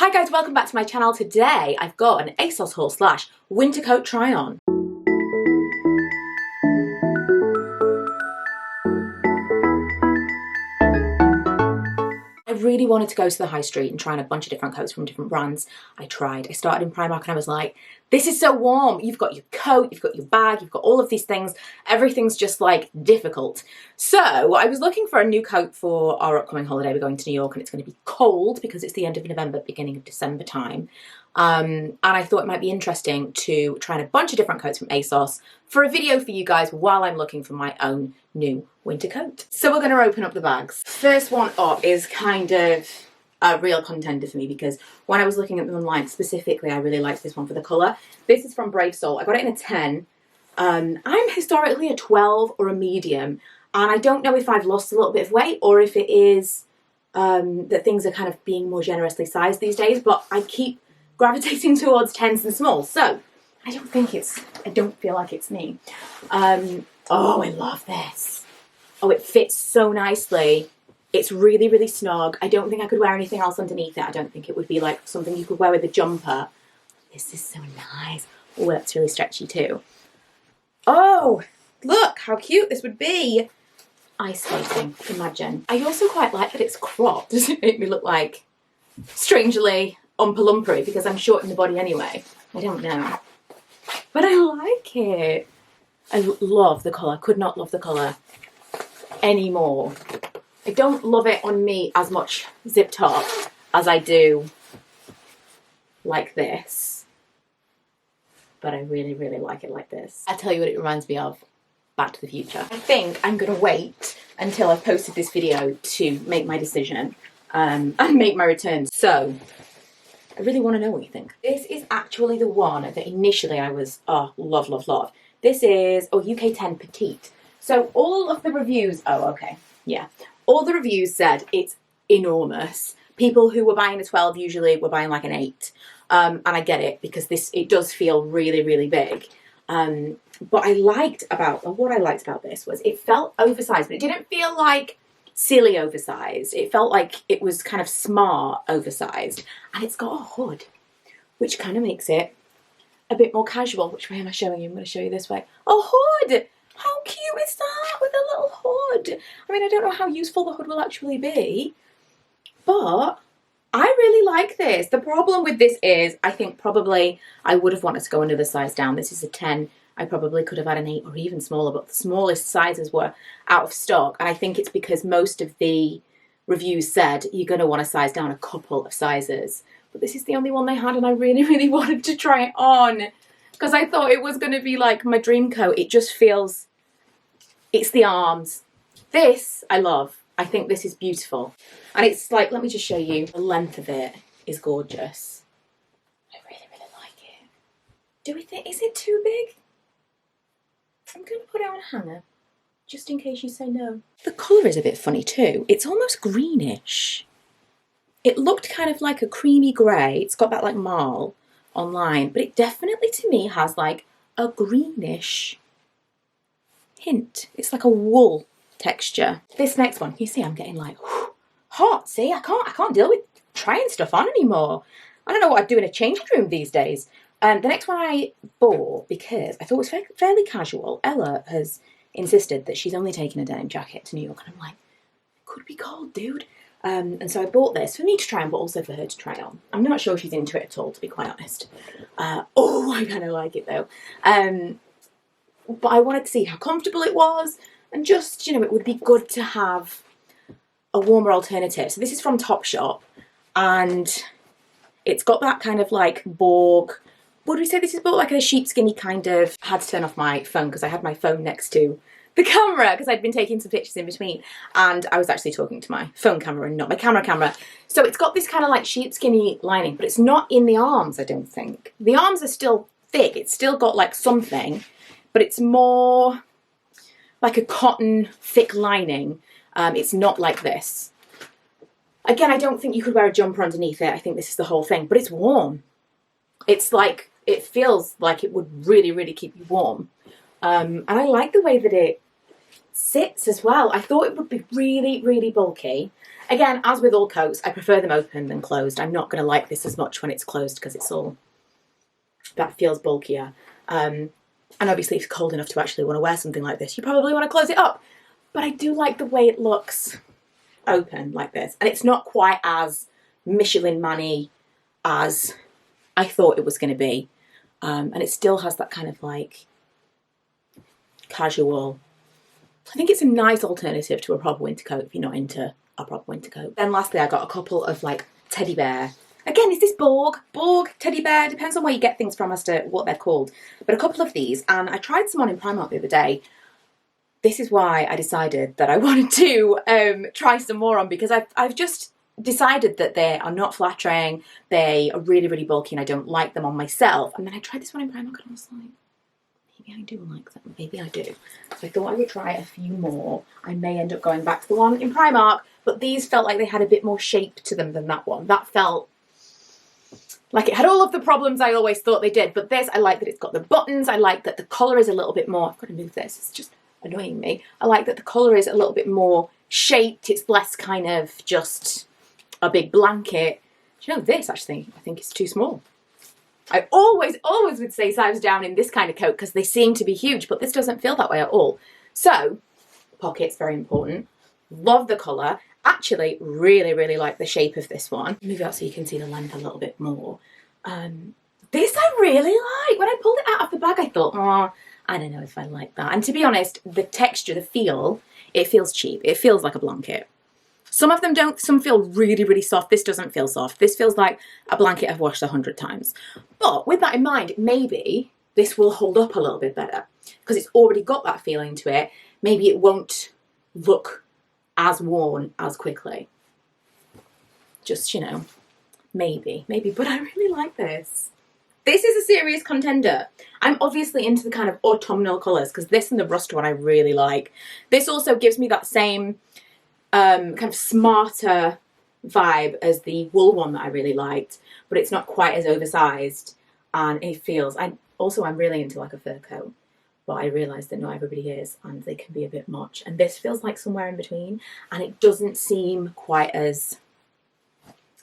Hi guys, welcome back to my channel. Today I've got an ASOS haul slash winter coat try on. I really wanted to go to the high street and try on a bunch of different coats from different brands. I tried. I started in Primark and I was like, this is so warm. You've got your coat, you've got your bag, you've got all of these things. Everything's just like difficult. So I was looking for a new coat for our upcoming holiday. We're going to New York and it's going to be cold because it's the end of November, beginning of December time. And I thought it might be interesting to try on a bunch of different coats from ASOS for a video for you guys while I'm looking for my own new winter coat. So we're going to open up the bags. First one up is kind of a real contender for me because when I was looking at them online specifically, I really liked this one for the colour. This is from Brave Soul. I got it in a 10. I'm historically a 12 or a medium, and I don't know if I've lost a little bit of weight or if it is that things are kind of being more generously sized these days, but I keep gravitating towards 10s and smalls, so I don't feel like it's me. Oh, I love this. Oh, it fits so nicely. It's really, really snug. I don't think I could wear anything else underneath it. I don't think it would be like something you could wear with a jumper. This is so nice. Oh, that's really stretchy too. Oh, look how cute this would be. Ice skating, imagine. I also quite like that it's cropped. Does it make me look like strangely umpa-lumpery because I'm short in the body anyway? I don't know. But I like it. I love the colour. Could not love the colour anymore. I don't love it on me as much zipped up as I do like this. But I really, really like it like this. I'll tell you what it reminds me of. Back to the Future. I think I'm going to wait until I've posted this video to make my decision and make my return. So I really want to know what you think. This is actually the one that initially I was, oh, love, love, love. This is, UK 10 Petite. So all of the reviews, all the reviews said it's enormous. People who were buying a 12 usually were buying like an 8. And I get it because it does feel really, really big. But what I liked about this was it felt oversized, but it didn't feel like silly oversized. It felt like it was kind of smart oversized. And it's got a hood, which kind of makes it a bit more casual. Which way am I showing you? I'm going to show you this way. A hood! How cute is that with a little hood? I mean, I don't know how useful the hood will actually be, but I really like this. The problem with this is I think probably I would have wanted to go another size down. This is a 10. I probably could have had an 8 or even smaller, but the smallest sizes were out of stock. And I think it's because most of the reviews said you're going to want to size down a couple of sizes. But this is the only one they had and I really, really wanted to try it on because I thought it was going to be like my dream coat. It just feels, it's the arms. This I love. I think this is beautiful. And it's like, let me just show you. The length of it is gorgeous. I really, really like it. Do we think, is it too big? I'm going to put it on a hanger, just in case you say no. The colour is a bit funny too. It's almost greenish. It looked kind of like a creamy grey. It's got that like marl online, but it definitely to me has like a greenish hint. It's like a wool texture. This next one, you see I'm getting like hot. See, I can't deal with trying stuff on anymore. I don't know what I'd do in a changing room these days. The next one I bought because I thought it was fairly casual. Ella has insisted that she's only taking a denim jacket to New York, and I'm like, it could be cold, dude. And so I bought this for me to try on, but also for her to try on. I'm not sure she's into it at all, to be quite honest. Oh, I kind of like it though. But I wanted to see how comfortable it was, and just, you know, it would be good to have a warmer alternative. So this is from Topshop, and it's got that kind of like Borg. What do we say this is? But like a sheepskinny kind of. I had to turn off my phone because I had my phone next to the camera because I'd been taking some pictures in between, and I was actually talking to my phone camera and not my camera. So it's got this kind of like sheepskinny lining, but it's not in the arms, I don't think. The arms are still thick. It's still got like something, but it's more like a cotton thick lining. It's not like this. Again, I don't think you could wear a jumper underneath it. I think this is the whole thing, but it's warm. It's like, it feels like it would really, really keep you warm. And I like the way that it sits as well. I thought it would be really, really bulky. Again, as with all coats, I prefer them open than closed. I'm not going to like this as much when it's closed because it's all, that feels bulkier. And obviously if it's cold enough to actually want to wear something like this, you probably want to close it up. But I do like the way it looks open like this. And it's not quite as Michelin man-y as I thought it was going to be. And it still has that kind of like casual. I think it's a nice alternative to a proper winter coat if you're not into a proper winter coat. Then lastly, I got a couple of like teddy bear. Again, is this Borg? Borg, teddy bear, depends on where you get things from as to what they're called. But a couple of these, and I tried some on in Primark the other day. This is why I decided that I wanted to try some more on, because I've just decided that they are not flattering, they are really, really bulky and I don't like them on myself. And then I tried this one in Primark and I was like, maybe I do like them, maybe I do. So I thought I would try a few more. I may end up going back to the one in Primark, but these felt like they had a bit more shape to them than that one. That felt like it had all of the problems I always thought they did, but this, I like that it's got the buttons, I like that the collar is a little bit more, I've got to move this, it's just annoying me. I like that the collar is a little bit more shaped, it's less kind of just a big blanket. Do you know, this actually, I think it's too small. I always would say size down in this kind of coat because they seem to be huge, but this doesn't feel that way at all. So, pockets, very important. Love the colour. Actually, really, really like the shape of this one. Move it out so you can see the length a little bit more. This I really like. When I pulled it out of the bag, I thought, oh, I don't know if I like that. And to be honest, the texture, the feel, it feels cheap. It feels like a blanket. Some of them don't, some feel really, really soft. This doesn't feel soft. This feels like a blanket I've washed 100 times. But with that in mind, maybe this will hold up a little bit better because it's already got that feeling to it. Maybe it won't look as worn as quickly. Just, you know, maybe, but I really like this. This is a serious contender. I'm obviously into the kind of autumnal colours because this and the rust one I really like. This also gives me that same kind of smarter vibe as the wool one that I really liked, but it's not quite as oversized and it feels, I'm really into like a fur coat, but I realise that not everybody is and they can be a bit much, and this feels like somewhere in between, and it doesn't seem quite as,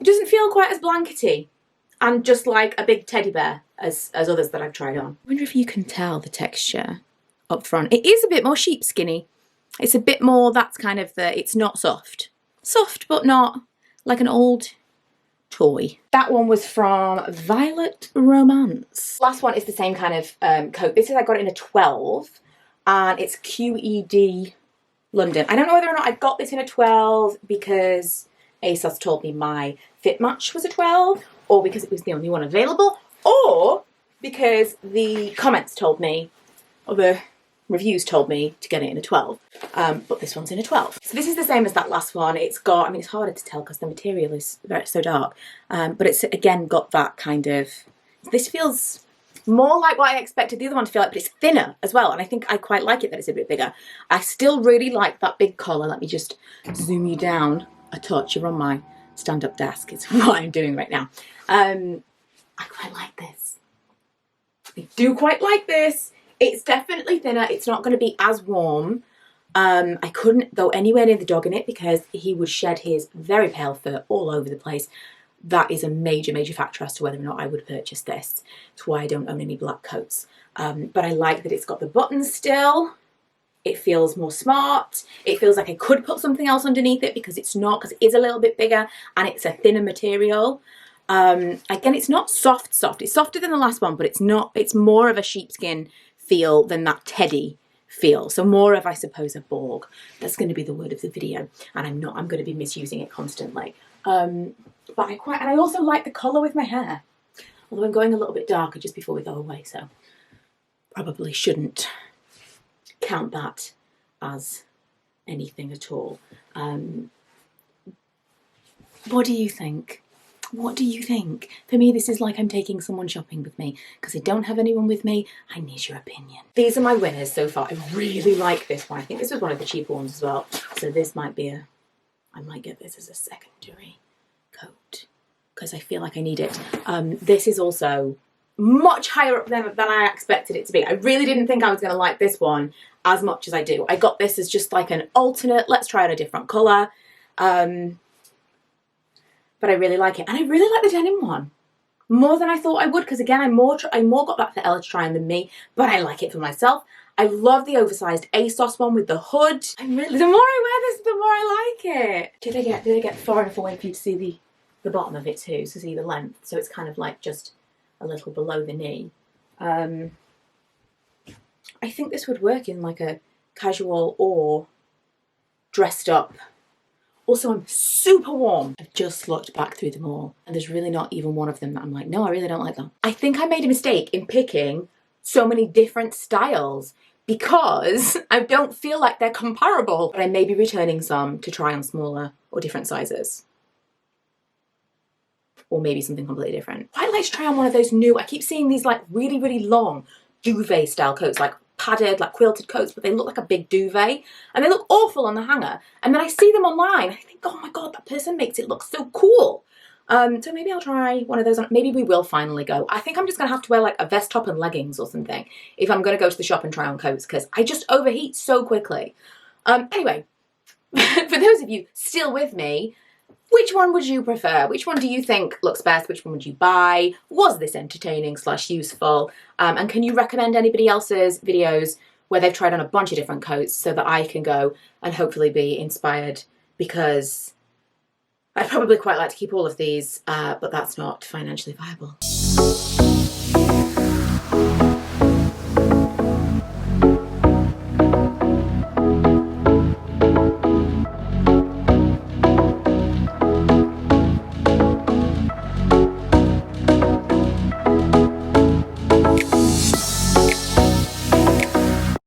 it doesn't feel quite as blankety and just like a big teddy bear as others that I've tried on. I wonder if you can tell the texture up front. It is a bit more sheepskinny. It's a bit more, that's kind of the, it's not soft. Soft, but not like an old toy. That one was from Violet Romance. Last one is the same kind of coat. This is, I got it in a 12 and it's QED London. I don't know whether or not I got this in a 12 because ASOS told me my fit match was a 12 or because it was the only one available or because the comments told me, or the reviews told me to get it in a 12, but this one's in a 12. So this is the same as that last one. It's got, I mean, it's harder to tell because the material is so dark, but it's again got that kind of, this feels more like what I expected the other one to feel like, but it's thinner as well, and I think I quite like it that it's a bit bigger. I still really like that big collar. Let me just zoom you down a touch. You're on my stand-up desk, it's what I'm doing right now. I quite like this. I do quite like this. It's definitely thinner. It's not going to be as warm. I couldn't go anywhere near the dog in it because he would shed his very pale fur all over the place. That is a major, major factor as to whether or not I would purchase this. It's why I don't own any black coats. But I like that it's got the buttons still. It feels more smart. It feels like I could put something else underneath it because it's not, because it is a little bit bigger and it's a thinner material. Again, it's not soft. It's softer than the last one, but it's not, it's more of a sheepskin feel than that teddy feel. So more of, I suppose, a Borg. That's going to be the word of the video. And I'm going to be misusing it constantly. But I also like the colour with my hair. Although I'm going a little bit darker just before we go away, so probably shouldn't count that as anything at all. What do you think? What do you think? For me, this is like I'm taking someone shopping with me because I don't have anyone with me. I need your opinion. These are my winners so far. I really like this one. I think this was one of the cheaper ones as well. So this might be I might get this as a secondary coat because I feel like I need it. This is also much higher up than I expected it to be. I really didn't think I was going to like this one as much as I do. I got this as just like an alternate, let's try out a different colour. but I really like it. And I really like the denim one. More than I thought I would, because again, I more got that for Ella to try on than me, but I like it for myself. I love the oversized ASOS one with the hood. The more I wear this, the more I like it. Did I get far enough away for you to see the bottom of it too, to see the length? So it's kind of like just a little below the knee. I think this would work in like a casual or dressed up. Also, I'm super warm. I've just looked back through them all and there's really not even one of them that I'm like, no, I really don't like them. I think I made a mistake in picking so many different styles because I don't feel like they're comparable, but I may be returning some to try on smaller or different sizes. Or maybe something completely different. I'd like to try on one of those new, I keep seeing these like really, really long duvet style coats, like padded, like quilted coats, but they look like a big duvet and they look awful on the hanger. And then I see them online. I think, oh my God, that person makes it look so cool. So maybe I'll try one of those on. Maybe we will finally go. I think I'm just gonna have to wear like a vest top and leggings or something if I'm gonna go to the shop and try on coats, because I just overheat so quickly. Anyway, for those of you still with me, which one would you prefer? Which one do you think looks best? Which one would you buy? Was this entertaining / useful? And can you recommend anybody else's videos where they've tried on a bunch of different coats so that I can go and hopefully be inspired? Because I'd probably quite like to keep all of these, but that's not financially viable.